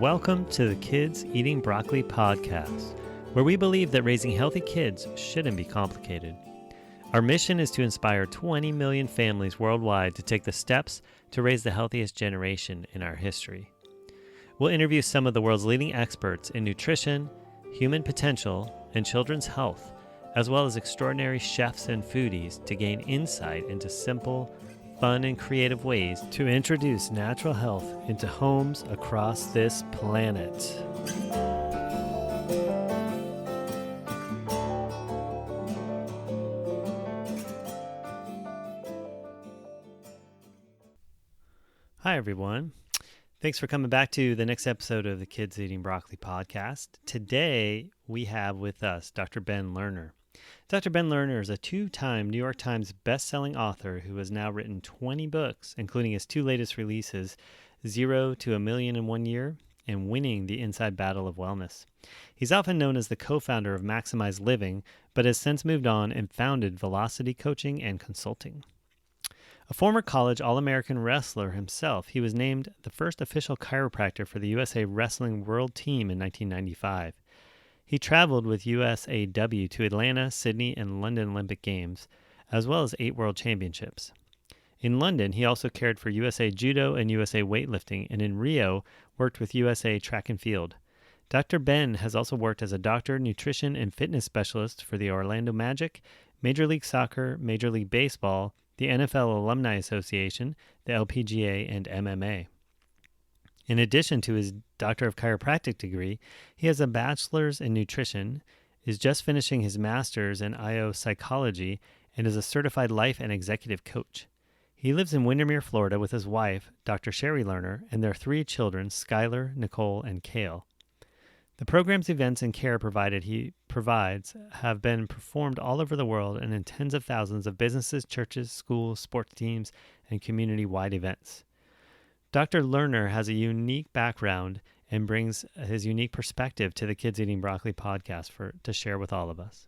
Welcome to the Kids Eating Broccoli podcast, where we believe that raising healthy kids shouldn't be complicated. Our mission is to inspire 20 million families worldwide to take the steps to raise the healthiest generation in our history. We'll interview some of the world's leading experts in nutrition, human potential, and children's health, as well as extraordinary chefs and foodies to gain insight into simple, fun, and creative ways to introduce natural health into homes across this planet. Hi, everyone. Thanks for coming back to the next episode of the Kids Eating Broccoli podcast. Today, we have with us Dr. Ben Lerner. Dr. Ben Lerner is a two-time New York Times best-selling author who has now written 20 books, including his two latest releases, 0 to a Million in 1 Year and Winning the Inside Battle of Wellness. He's often known as the co-founder of Maximize Living, but has since moved on and founded Velocity Coaching and Consulting. A former college All-American wrestler himself, he was named the first official chiropractor for the USA Wrestling World Team in 1995. He traveled with USAW to Atlanta, Sydney, and London Olympic Games, as well as 8 World Championships. In London, he also cared for USA Judo and USA Weightlifting, and in Rio, worked with USA Track and Field. Dr. Ben has also worked as a doctor, nutrition, and fitness specialist for the Orlando Magic, Major League Soccer, Major League Baseball, the NFL Alumni Association, the LPGA, and MMA. In addition to his Doctor of Chiropractic degree, he has a bachelor's in nutrition, is just finishing his master's in IO psychology, and is a certified life and executive coach. He lives in Windermere, Florida with his wife, Dr. Sherry Lerner, and their 3 children, Skylar, Nicole, and Kale. The program's events and care he provides have been performed all over the world and in tens of thousands of businesses, churches, schools, sports teams, and community-wide events. Dr. Lerner has a unique background and brings his unique perspective to the Kids Eating Broccoli podcast to share with all of us.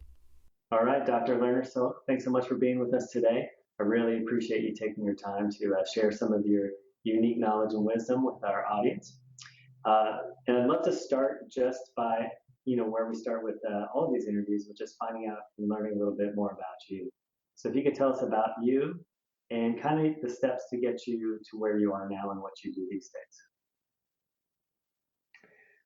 All right, Dr. Lerner, so thanks so much for being with us today. I really appreciate you taking your time to share some of your unique knowledge and wisdom with our audience. And I'd love to start just by, where we start with all of these interviews, with just finding out and learning a little bit more about you. So if you could tell us about you and kind of the steps to get you to where you are now and what you do these days.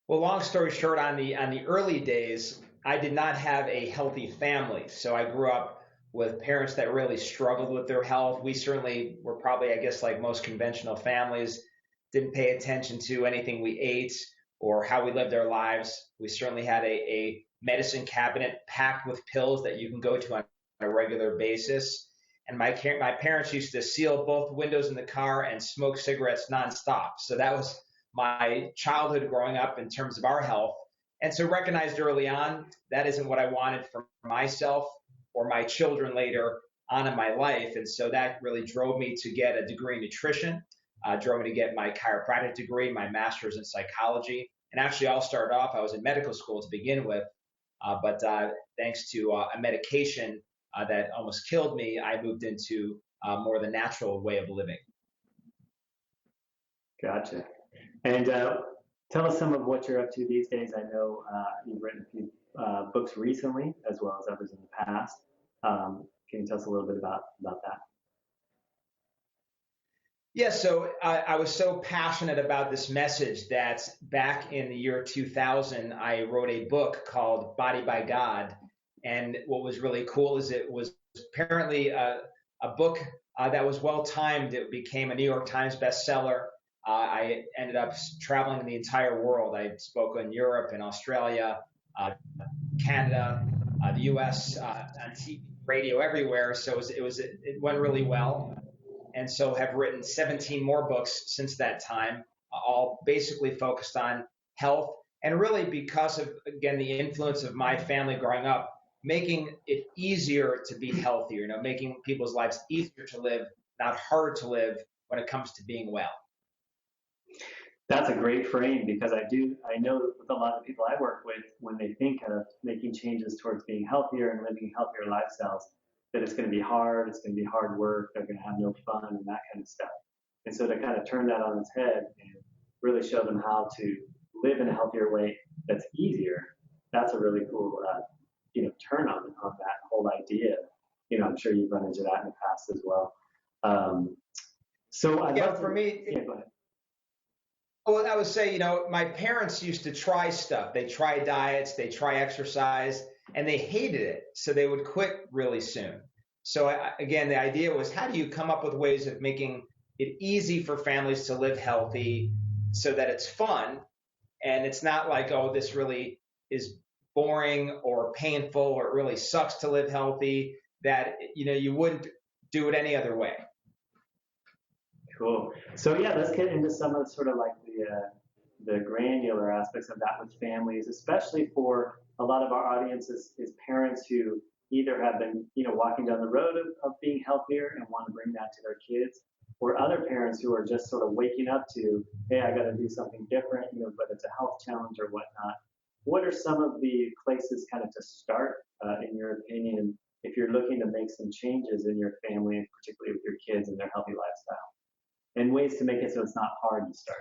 Well, long story short, on the early days, I did not have a healthy family. So I grew up with parents that really struggled with their health. We certainly were probably, like most conventional families, didn't pay attention to anything we ate or how we lived our lives. We certainly had a medicine cabinet packed with pills that you can go to on a regular basis. And my parents used to seal both windows in the car and smoke cigarettes nonstop. So that was my childhood growing up in terms of our health. And so recognized early on, that isn't what I wanted for myself or my children later on in my life. And so that really drove me to get a degree in nutrition, drove me to get my chiropractic degree, my master's in psychology. And actually, I'll start off, I was in medical school to begin with, but thanks to a medication that almost killed me, I moved into more the natural way of living. Gotcha. And tell us some of what you're up to these days. I know you've written a few books recently, as well as others in the past. Can you tell us a little bit about that? Yeah, so I was so passionate about this message that back in the year 2000, I wrote a book called Body by God. And what was really cool is it was apparently a book that was well-timed. It became a New York Times bestseller. I ended up traveling in the entire world. I spoke in Europe and Australia, Canada, the U.S., on TV, radio, everywhere. So it went really well. And so have written 17 more books since that time, all basically focused on health. And really because of, again, the influence of my family growing up, making it easier to be healthier, making people's lives easier to live, not harder to live when it comes to being well. That's a great frame, because I know with a lot of people I work with, when they think of making changes towards being healthier and living healthier lifestyles, that it's going to be hard, it's going to be hard work, they're going to have no fun and that kind of stuff. And so to kind of turn that on its head and really show them how to live in a healthier way that's easier, that's a really cool, turn on that whole idea. I'm sure you've run into that in the past as well. So I'd love For to, me, yeah, go ahead. well, I would say, my parents used to try stuff. They try diets, they try exercise, and they hated it. So they would quit really soon. So again, the idea was, how do you come up with ways of making it easy for families to live healthy so that it's fun and it's not like, oh, this really is boring or painful or it really sucks to live healthy, that, you wouldn't do it any other way. Cool. So yeah, let's get into some of sort of like the granular aspects of that with families, especially for a lot of our audience is parents who either have been, walking down the road of being healthier and want to bring that to their kids, or other parents who are just sort of waking up to, hey, I got to do something different, whether it's a health challenge or whatnot. What are some of the places kind of to start, in your opinion, if you're looking to make some changes in your family, and particularly with your kids and their healthy lifestyle, and ways to make it so it's not hard to start?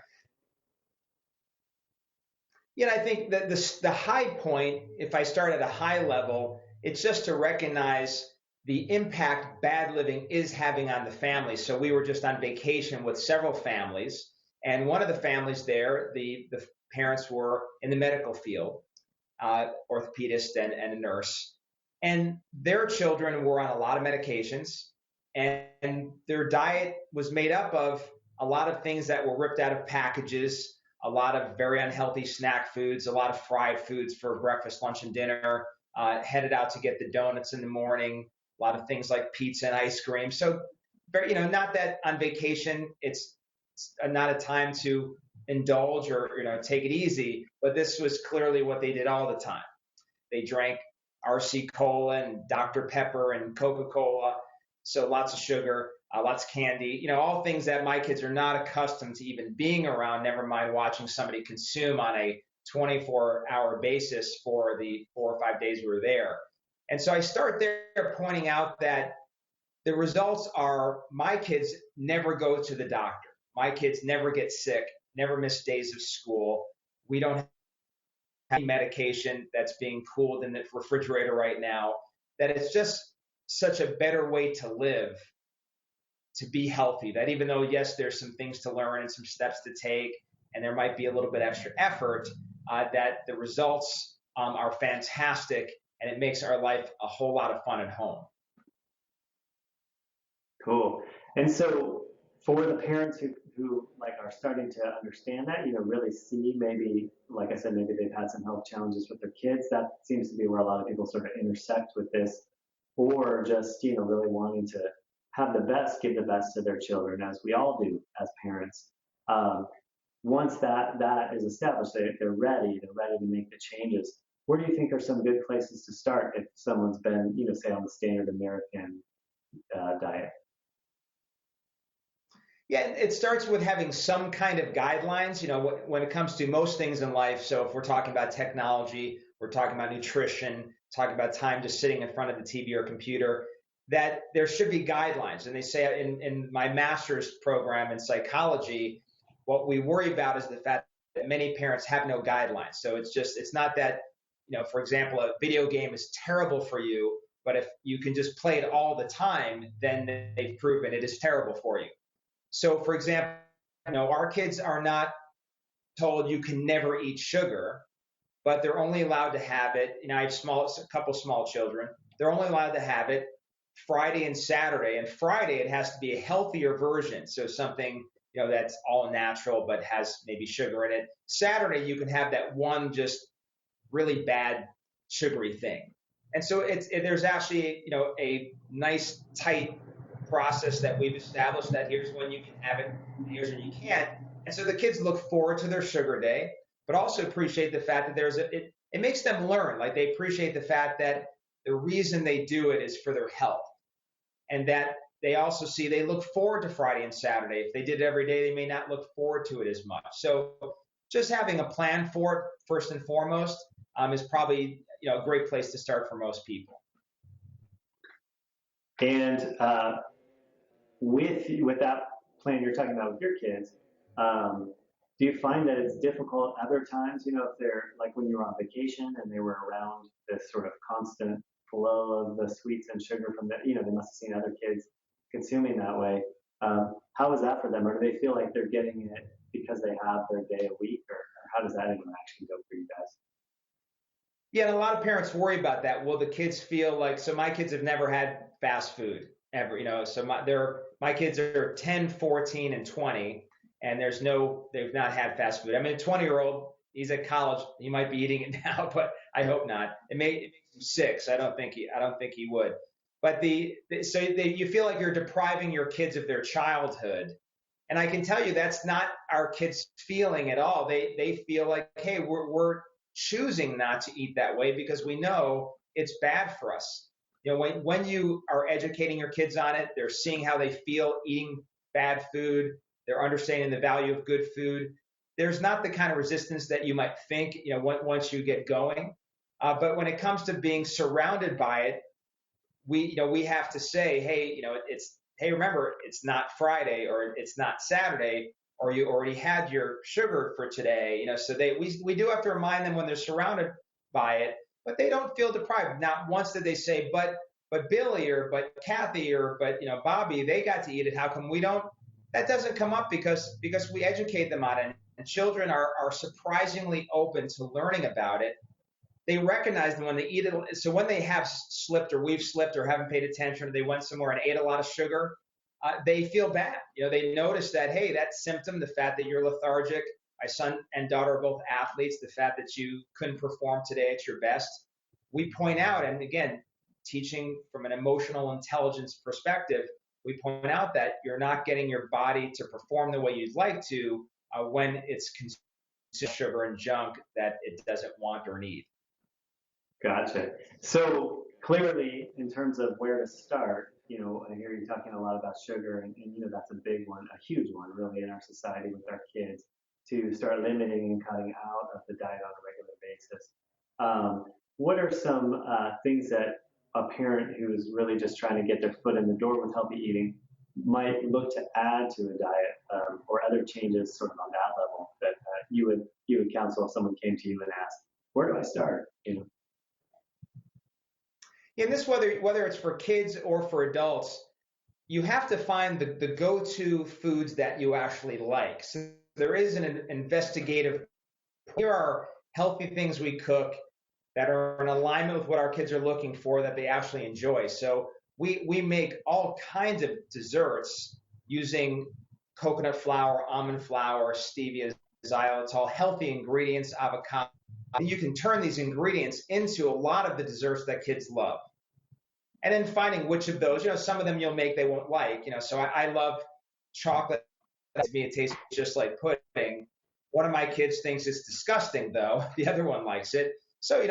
I think that the high point, if I start at a high level, it's just to recognize the impact bad living is having on the family. So we were just on vacation with several families, and one of the families there, the parents were in the medical field, orthopedist and a nurse, and their children were on a lot of medications, and their diet was made up of a lot of things that were ripped out of packages, a lot of very unhealthy snack foods, a lot of fried foods for breakfast, lunch, and dinner, headed out to get the donuts in the morning, a lot of things like pizza and ice cream. So, not that on vacation it's not a time to indulge or take it easy, but this was clearly what they did all the time. They drank RC Cola and Dr. Pepper and Coca-Cola, so lots of sugar, lots of candy, all things that my kids are not accustomed to even being around, never mind watching somebody consume on a 24-hour basis for the 4 or 5 days we were there. And so I start there pointing out that the results are my kids never go to the doctor. My kids never get sick, never miss days of school. We don't have any medication that's being cooled in the refrigerator right now, that it's just such a better way to live, to be healthy, that even though, yes, there's some things to learn and some steps to take, and there might be a little bit extra effort, that the results are fantastic, and it makes our life a whole lot of fun at home. Cool. And so for the parents who like are starting to understand that, really see, maybe, like I said, maybe they've had some health challenges with their kids, that seems to be where a lot of people sort of intersect with this, or just, really wanting to have the best, give the best to their children, as we all do as parents. Once that is established, they're ready to make the changes. Where do you think are some good places to start if someone's been, say, on the standard American diet? Yeah, it starts with having some kind of guidelines, when it comes to most things in life. So if we're talking about technology, we're talking about nutrition, talking about time just sitting in front of the TV or computer, that there should be guidelines. And they say in my master's program in psychology, what we worry about is the fact that many parents have no guidelines. So it's not that, for example, a video game is terrible for you, but if you can just play it all the time, then they've proven it is terrible for you. So, for example, our kids are not told you can never eat sugar, but they're only allowed to have it. I have a couple small children. They're only allowed to have it Friday and Saturday. And Friday, it has to be a healthier version. So something, that's all natural, but has maybe sugar in it. Saturday, you can have that one just really bad sugary thing. And so there's actually, a nice tight process that we've established, that here's when you can have it, and here's when you can't. And so the kids look forward to their sugar day, but also appreciate the fact that it makes them learn. Like, they appreciate the fact that the reason they do it is for their health. And that they also they look forward to Friday and Saturday. If they did it every day, they may not look forward to it as much. So just having a plan for it, first and foremost, is probably, a great place to start for most people. And with that plan you're talking about with your kids, Do you find that it's difficult other times, if they're like when you were on vacation and they were around this sort of constant flow of the sweets and sugar from they must have seen other kids consuming that way. How is that for them? Or do they feel like they're getting it because they have their day a week, or how does that interaction go for you guys? Yeah, and a lot of parents worry about that. Will the kids feel like, so my kids have never had fast food ever, so my kids are 10, 14, and 20, and they've not had fast food. I mean, a 20-year-old, he's at college, he might be eating it now, but I hope not. It makes him sick. So I don't think he would. But you feel like you're depriving your kids of their childhood. And I can tell you that's not our kids' feeling at all. They feel like, hey, we're choosing not to eat that way because we know it's bad for us. When you are educating your kids on it, they're seeing how they feel eating bad food. They're understanding the value of good food. There's not the kind of resistance that you might think, once you get going. But when it comes to being surrounded by it, we have to say, hey, remember, it's not Friday or it's not Saturday, or you already had your sugar for today. So we do have to remind them when they're surrounded by it, but they don't feel deprived. Not once did they say, but Billy or but Kathy or but Bobby, they got to eat it. How come we don't? That doesn't come up because we educate them on it, and children are surprisingly open to learning about it. They recognize that when they eat it. So when they have slipped or we've slipped or haven't paid attention, or they went somewhere and ate a lot of sugar, they feel bad. They notice that, hey, that symptom, the fact that you're lethargic, my son and daughter are both athletes, the fact that you couldn't perform today at your best, we point out, and again, teaching from an emotional intelligence perspective, we point out that you're not getting your body to perform the way you'd like to when it's consuming sugar and junk that it doesn't want or need. Gotcha. So clearly, in terms of where to start, I hear you talking a lot about sugar, and that's a big one, a huge one, really, in our society with our kids, to start limiting and cutting out of the diet on a regular basis. What are some things that a parent who's really just trying to get their foot in the door with healthy eating might look to add to a diet, or other changes sort of on that level that you would counsel if someone came to you and asked, where do I start? In this, whether it's for kids or for adults, you have to find the go-to foods that you actually like. So there is an investigative, here are healthy things we cook that are in alignment with what our kids are looking for that they actually enjoy. So we make all kinds of desserts using coconut flour, almond flour, stevia, xylitol, healthy ingredients, avocado. And you can turn these ingredients into a lot of the desserts that kids love. And then finding which of those, some of them you'll make they won't like. So I love chocolate. To me, it tastes just like pudding. One of my kids thinks it's disgusting, though. The other one likes it. So,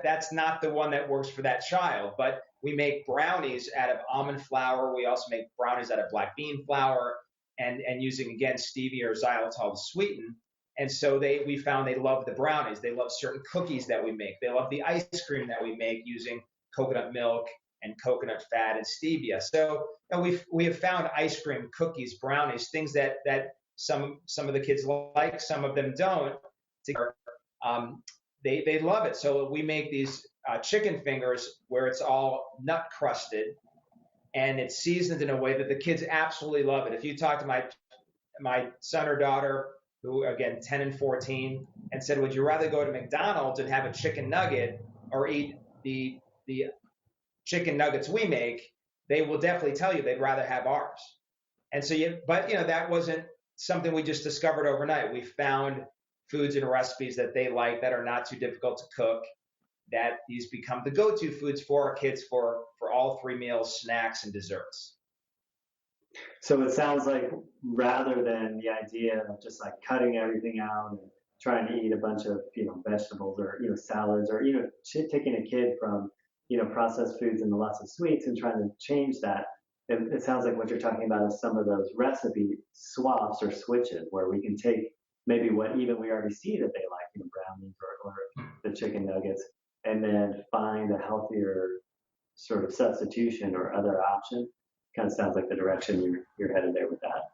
that's not the one that works for that child. But we make brownies out of almond flour. We also make brownies out of black bean flour and using, again, stevia or xylitol to sweeten. And so we found they love the brownies. They love certain cookies that we make. They love the ice cream that we make using coconut milk and coconut fat and stevia. So we have found ice cream, cookies, brownies, things that some of the kids like, some of them don't. They love it. So we make these chicken fingers where it's all nut crusted and it's seasoned in a way that the kids absolutely love it. If you talk to my son or daughter, who again 10 and 14, and said, would you rather go to McDonald's and have a chicken nugget or eat the chicken nuggets we make, they will definitely tell you they'd rather have ours. And so that wasn't something we just discovered overnight. We found foods and recipes that they like that are not too difficult to cook, that these become the go-to foods for our kids for all 3 meals, snacks, and desserts. So it sounds like rather than the idea of just like cutting everything out and trying to eat a bunch of vegetables or salads or taking a kid from processed foods and lots of sweets and trying to change that, it sounds like what you're talking about is some of those recipe swaps or switches where we can take maybe what even we already see that they like, brownies or the chicken nuggets, and then find a healthier sort of substitution or other option. Kind of sounds like the direction you're headed there with that.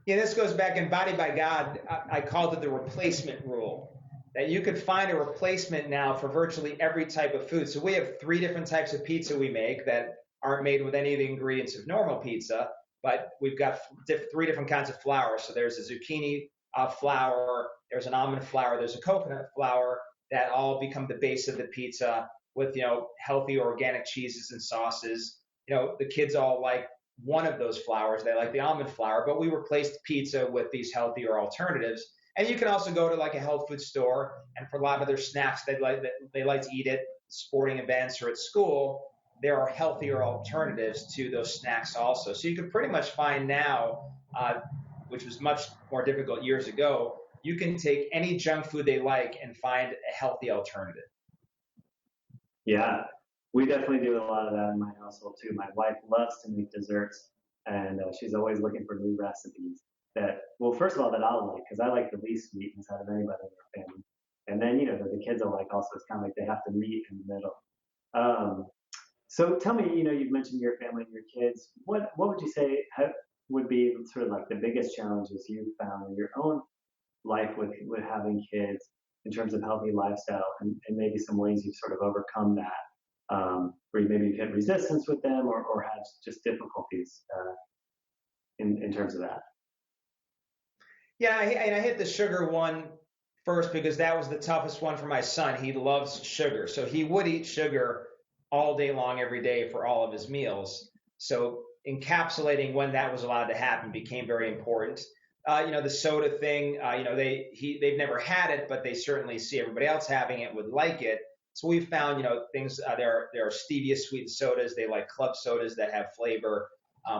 Yeah, this goes back in Body by God. I called it the replacement rule, that you could find a replacement now for virtually every type of food. So we have 3 different types of pizza we make that aren't made with any of the ingredients of normal pizza, but we've got 3 different kinds of flour. So there's a zucchini flour, there's an almond flour, there's a coconut flour that all become the base of the pizza with, healthy organic cheeses and sauces. The kids all like one of those flours. They like the almond flour, but we replaced pizza with these healthier alternatives. And you can also go to like a health food store, and for a lot of their snacks, they like to eat at sporting events or at school. There are healthier alternatives to those snacks also. So you can pretty much find now, which was much more difficult years ago, you can take any junk food they like and find a healthy alternative. Yeah, we definitely do a lot of that in my household too. My wife loves to make desserts, and she's always looking for new recipes that, well, first of all, that I'll like, because I like the least sweetness out of anybody in our family. And then, that the kids will like also. It's kind of like they have to meet in the middle. Um, so tell me, you've mentioned your family and your kids. What would you say would be sort of like the biggest challenges you've found in your own life with having kids in terms of healthy lifestyle, and maybe some ways you've sort of overcome that, where maybe you've had resistance with them, or had just difficulties in terms of that? Yeah, and I hit the sugar one first because that was the toughest one for my son. He loves sugar. So he would eat sugar all day long, every day for all of his meals. So encapsulating when that was allowed to happen became very important. The soda thing, they've never had it, but they certainly see everybody else having it, would like it. So we found, things, there are stevia sweetened sodas. They like club sodas that have flavor,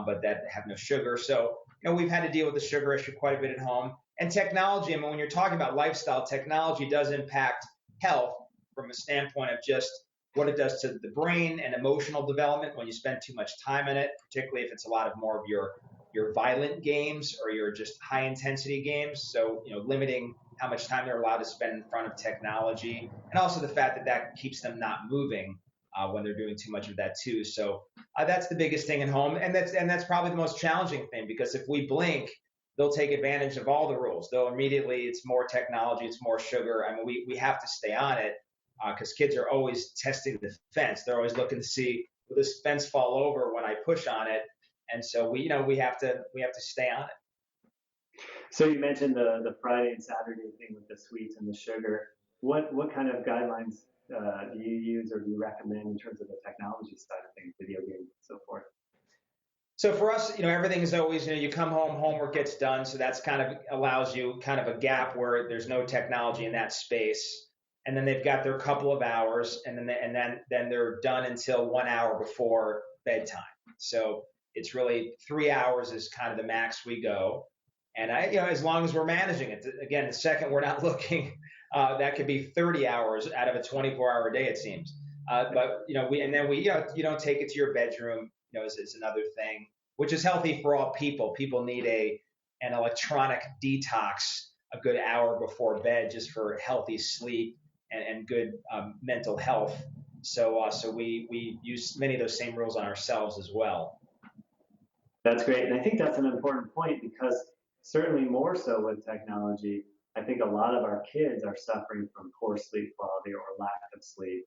but that have no sugar. So, we've had to deal with the sugar issue quite a bit at home. And technology, I mean, when you're talking about lifestyle, technology does impact health from a standpoint of just what it does to the brain and emotional development when you spend too much time in it, particularly if it's a lot of more of your violent games or your just high intensity games. So, limiting how much time they're allowed to spend in front of technology, and also the fact that keeps them not moving when they're doing too much of that too. So that's the biggest thing at home, and that's probably the most challenging thing, because if we blink, they'll take advantage of all the rules. They'll immediately, it's more technology, it's more sugar. I mean, we have to stay on it because kids are always testing the fence. They're always looking to see, will this fence fall over when I push on it? And so we have to stay on it. So you mentioned the Friday and Saturday thing with the sweets and the sugar. What kind of guidelines do you use or do you recommend in terms of the technology side of things, video games and so forth? So for us, everything is always, you come home, homework gets done. So that's kind of allows you kind of a gap where there's no technology in that space. And then they've got their couple of hours, and then they're done until 1 hour before bedtime. So it's really 3 hours is kind of the max we go. And as long as we're managing it, again, the second we're not looking, that could be 30 hours out of a 24-hour day, it seems. But you don't take it to your bedroom. Is another thing, which is healthy for all people. People need an electronic detox a good hour before bed, just for healthy sleep and good mental health. So we use many of those same rules on ourselves as well. That's great. And I think that's an important point, because certainly more so with technology, I think a lot of our kids are suffering from poor sleep quality or lack of sleep,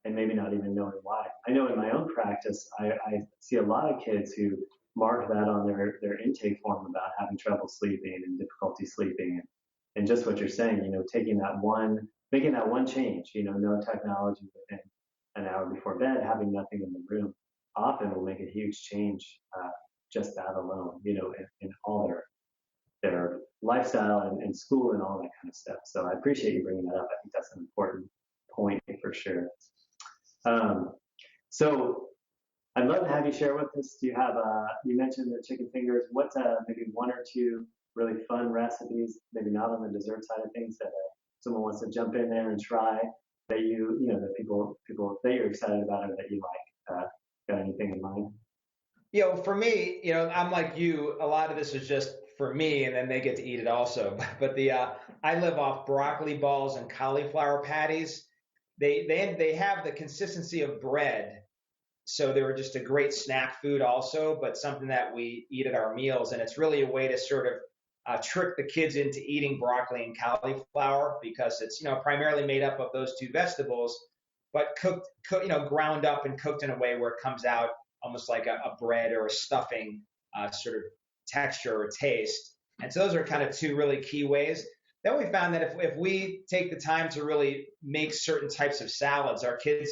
and maybe not even knowing why. I know in my own practice, I see a lot of kids who mark that on their intake form about having trouble sleeping and difficulty sleeping. And just what you're saying, making that one change, no technology within an hour before bed, having nothing in the room, often will make a huge change, just that alone, in all their lifestyle and school and all that kind of stuff. So I appreciate you bringing that up. I think that's an important point for sure. So I'd love to have you share with us. Do you have, you mentioned the chicken fingers. What's maybe one or two really fun recipes, maybe not on the dessert side of things, that someone wants to jump in there and try, that that people that you're excited about or that you like? Got anything in mind? For me, I'm like you. A lot of this is just for me, and then they get to eat it also. But I live off broccoli balls and cauliflower patties. They have the consistency of bread, So they were just a great snack food also, but something that we eat at our meals. And it's really a way to sort of trick the kids into eating broccoli and cauliflower because it's, primarily made up of those two vegetables, but ground up and cooked in a way where it comes out almost like a bread or a stuffing sort of texture or taste. And so those are kind of two really key ways. Then we found that if we take the time to really make certain types of salads, our kids,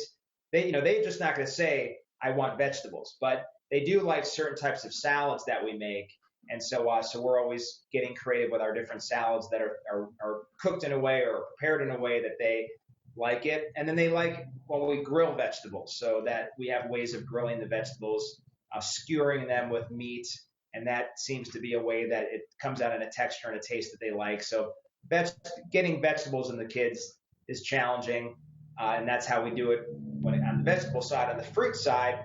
they're just not going to say, I want vegetables, but they do like certain types of salads that we make. And so we're always getting creative with our different salads that are cooked in a way or prepared in a way that they like it. And then they like when we grill vegetables, so that we have ways of grilling the vegetables, skewering them with meat. And that seems to be a way that it comes out in a texture and a taste that they like. So getting vegetables in the kids is challenging. And that's how we do it on the vegetable side. On the fruit side,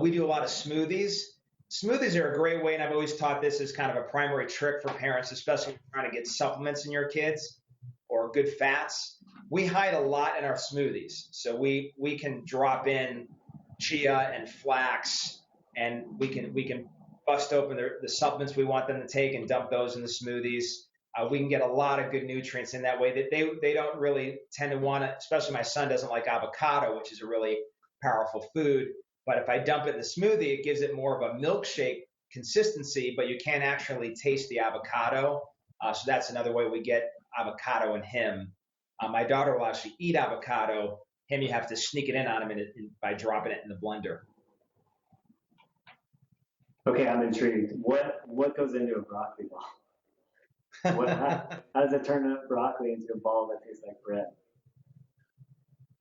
we do a lot of smoothies. Smoothies are a great way, and I've always taught this as kind of a primary trick for parents, especially trying to get supplements in your kids or good fats. We hide a lot in our smoothies. So we can drop in chia and flax, and we can bust open the supplements we want them to take and dump those in the smoothies. We can get a lot of good nutrients in that way that they don't really tend to want to, especially my son doesn't like avocado, which is a really powerful food. But if I dump it in the smoothie, it gives it more of a milkshake consistency, but you can't actually taste the avocado. So that's another way we get avocado in him. My daughter will actually eat avocado. Him, you have to sneak it in on him by dropping it in the blender. Okay, I'm intrigued. What goes into a broccoli ball? How does it turn up broccoli into a ball that tastes like bread?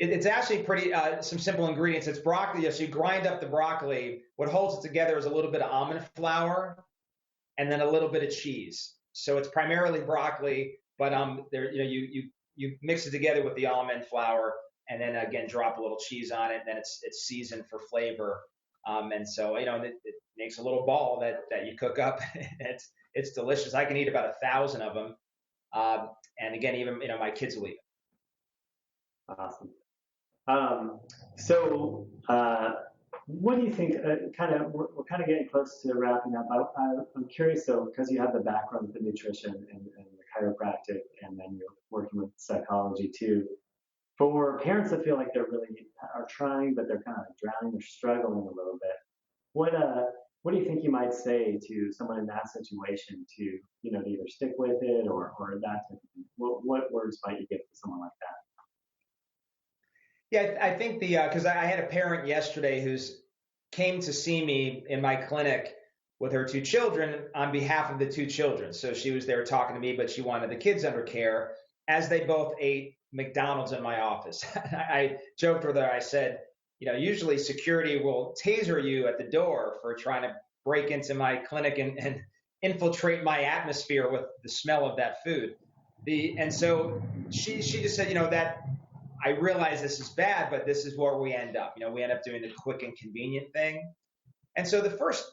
It's actually pretty some simple ingredients. It's broccoli. So you grind up the broccoli. What holds it together is a little bit of almond flour and then a little bit of cheese. So it's primarily broccoli, but you mix it together with the almond flour and then again drop a little cheese on it. Then it's seasoned for flavor. And so it makes a little ball that you cook up. It's delicious. I can eat about 1,000 of them. And again, even my kids will eat it. Awesome. What do you think? We're kind of getting close to wrapping up. I'm curious though, because you have the background with the nutrition and the chiropractic, and then you're working with psychology too. For parents that feel like they're really are trying, but they're kind of drowning, they're struggling a little bit. What do you think you might say to someone in that situation to either stick with it or that type of thing? What words might you give to someone like that? Yeah, I think because I had a parent yesterday who's came to see me in my clinic with her 2 children on behalf of the 2 children. So she was there talking to me, but she wanted the kids under care as they both ate McDonald's in my office. I joked with her. I said, usually security will taser you at the door for trying to break into my clinic and infiltrate my atmosphere with the smell of that food. And so she just said, that I realize this is bad, but this is where we end up. We end up doing the quick and convenient thing. And so the first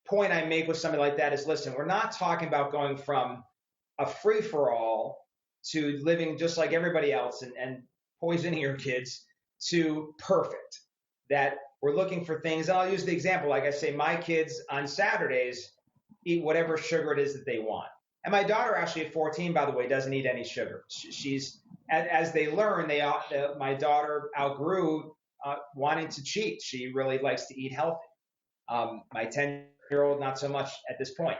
point I make with something like that is, listen, we're not talking about going from a free-for-all to living just like everybody else and poisoning your kids to perfect. That we're looking for things. And I'll use the example. Like I say, my kids on Saturdays eat whatever sugar it is that they want. And my daughter, actually at 14, by the way, doesn't eat any sugar. She's as they learn, my daughter outgrew wanting to cheat. She really likes to eat healthy. My 10-year-old, not so much at this point.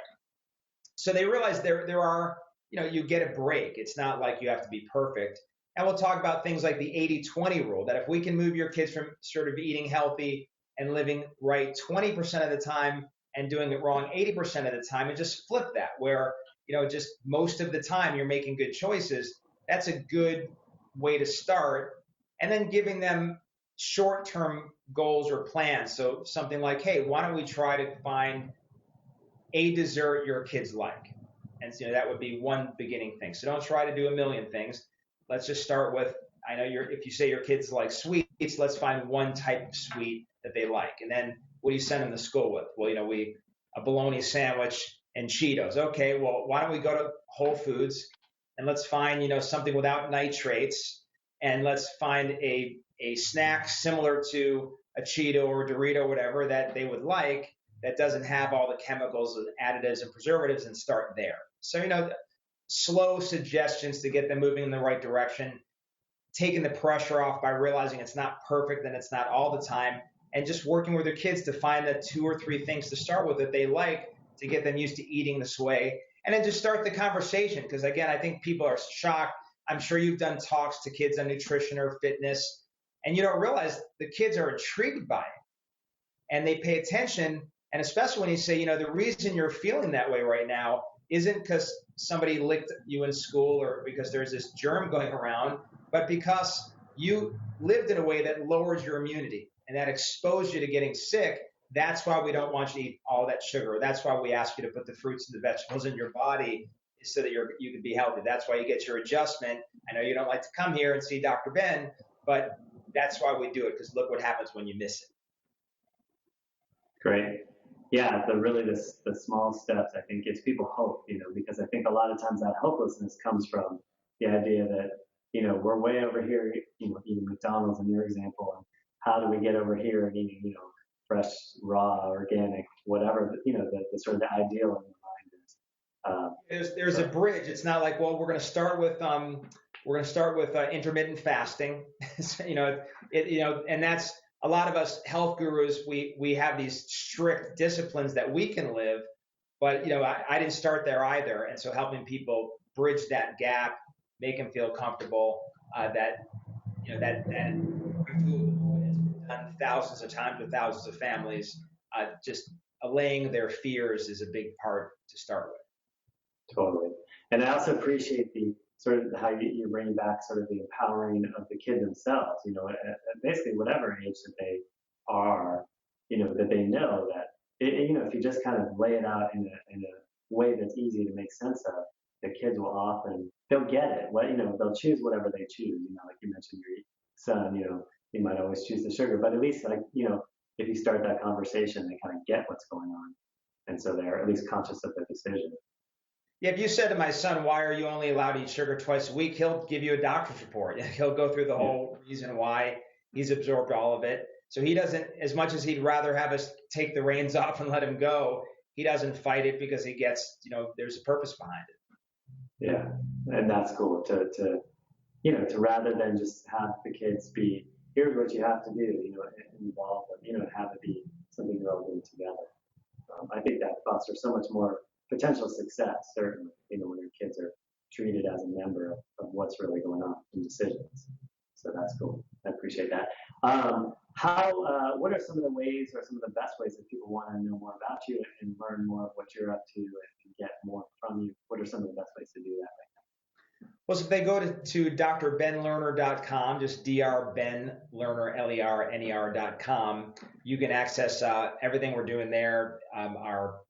So they realize there are, you get a break. It's not like you have to be perfect. And we'll talk about things like the 80-20 rule, that if we can move your kids from sort of eating healthy and living right 20% of the time and doing it wrong 80% of the time, and just flip that, where, just most of the time you're making good choices. That's a good way to start. And then giving them short-term goals or plans. So something like, hey, why don't we try to find a dessert your kids like? And that would be one beginning thing. So don't try to do a million things. Let's just start with, I know if you say your kids like sweets, let's find one type of sweet that they like. And then what do you send them to school with? Well, a bologna sandwich and Cheetos. Okay, well, why don't we go to Whole Foods and let's find, something without nitrates, and let's find a snack similar to a Cheeto or a Dorito, whatever that they would like, that doesn't have all the chemicals and additives and preservatives, and start there. So, slow suggestions to get them moving in the right direction, taking the pressure off by realizing it's not perfect and it's not all the time, and just working with their kids to find the 2 or 3 things to start with that they like to get them used to eating this way. And then just start the conversation. Because again, I think people are shocked. I'm sure you've done talks to kids on nutrition or fitness, and you don't realize the kids are intrigued by it and they pay attention. And especially when you say, the reason you're feeling that way right now isn't because somebody licked you in school or because there's this germ going around, but because you lived in a way that lowers your immunity and that exposed you to getting sick. That's why we don't want you to eat all that sugar. That's why we ask you to put the fruits and the vegetables in your body so that you can be healthy. That's why you get your adjustment. I know you don't like to come here and see Dr. Ben, but that's why we do it, because look what happens when you miss it. Great. Yeah, the small steps, I think, gives people hope, because I think a lot of times that hopelessness comes from the idea that, we're way over here, eating McDonald's in your example, and how do we get over here and eating, fresh, raw, organic, whatever, the sort of the ideal in the mind is. There's a bridge. It's not like, well, we're going to start with intermittent fasting, and that's a lot of us health gurus. We have these strict disciplines that we can live, but I didn't start there either, and so helping people bridge that gap, make them feel comfortable that food has been done thousands of times with thousands of families. Just allaying their fears is a big part to start with. Totally. And I also appreciate the sort of how you're bringing back sort of the empowering of the kid themselves, at basically whatever age that they are, that they know that, if you just kind of lay it out in a way that's easy to make sense of, the kids will often, they'll get it. They'll choose whatever they choose, like you mentioned your son, he might always choose the sugar, but at least if you start that conversation, they kind of get what's going on. And so they're at least conscious of their decision. Yeah, if you said to my son, why are you only allowed to eat sugar twice a week, he'll give you a doctor's report. He'll go through the whole reason why. He's absorbed all of it. So he doesn't, as much as he'd rather have us take the reins off and let him go, he doesn't fight it because he gets, there's a purpose behind it. Yeah, and that's cool to rather than just have the kids be, here's what you have to do, involve them, and have it be something you're all doing together. I think that fosters so much more potential success, certainly, when your kids are treated as a member of what's really going on in decisions. So that's cool. I appreciate that. What are some of the ways or some of the best ways that people want to know more about you and learn more of what you're up to and get more from you? What are some of the best ways to do that right now? Well, so if they go to drbenlerner.com, just drbenlerner, LERNER.com, you can access everything we're doing there, our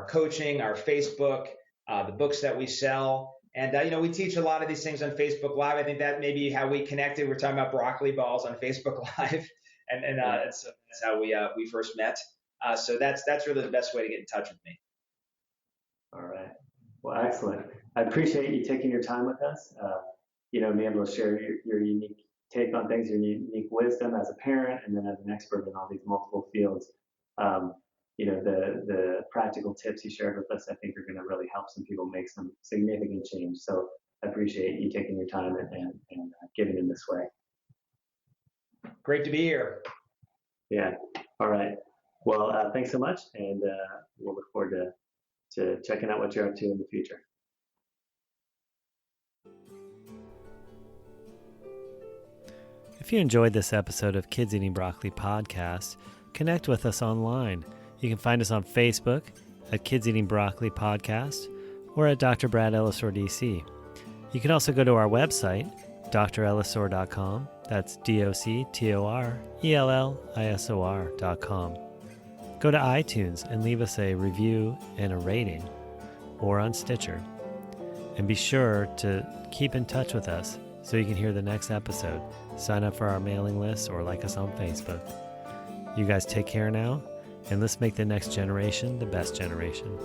coaching, our Facebook, the books that we sell. And, we teach a lot of these things on Facebook Live. I think that may be how we connected. We're talking about broccoli balls on Facebook Live. And that's how we first met. So that's really the best way to get in touch with me. All right. Well, excellent. I appreciate you taking your time with us, being able to share your unique take on things, your unique wisdom as a parent, and then as an expert in all these multiple fields. The practical tips you shared with us, I think, are going to really help some people make some significant change. So I appreciate you taking your time and giving in this way. Great to be here. Yeah. All right. Well, thanks so much, and we'll look forward to checking out what you're up to in the future. If you enjoyed this episode of Kids Eating Broccoli podcast, connect with us online. You can find us on Facebook at Kids Eating Broccoli Podcast or at Dr. Brad Ellisor DC. You can also go to our website, drellisor.com. That's DOCTORELLISOR.com. Go to iTunes and leave us a review and a rating, or on Stitcher. And be sure to keep in touch with us so you can hear the next episode. Sign up for our mailing list or like us on Facebook. You guys take care now, and let's make the next generation the best generation.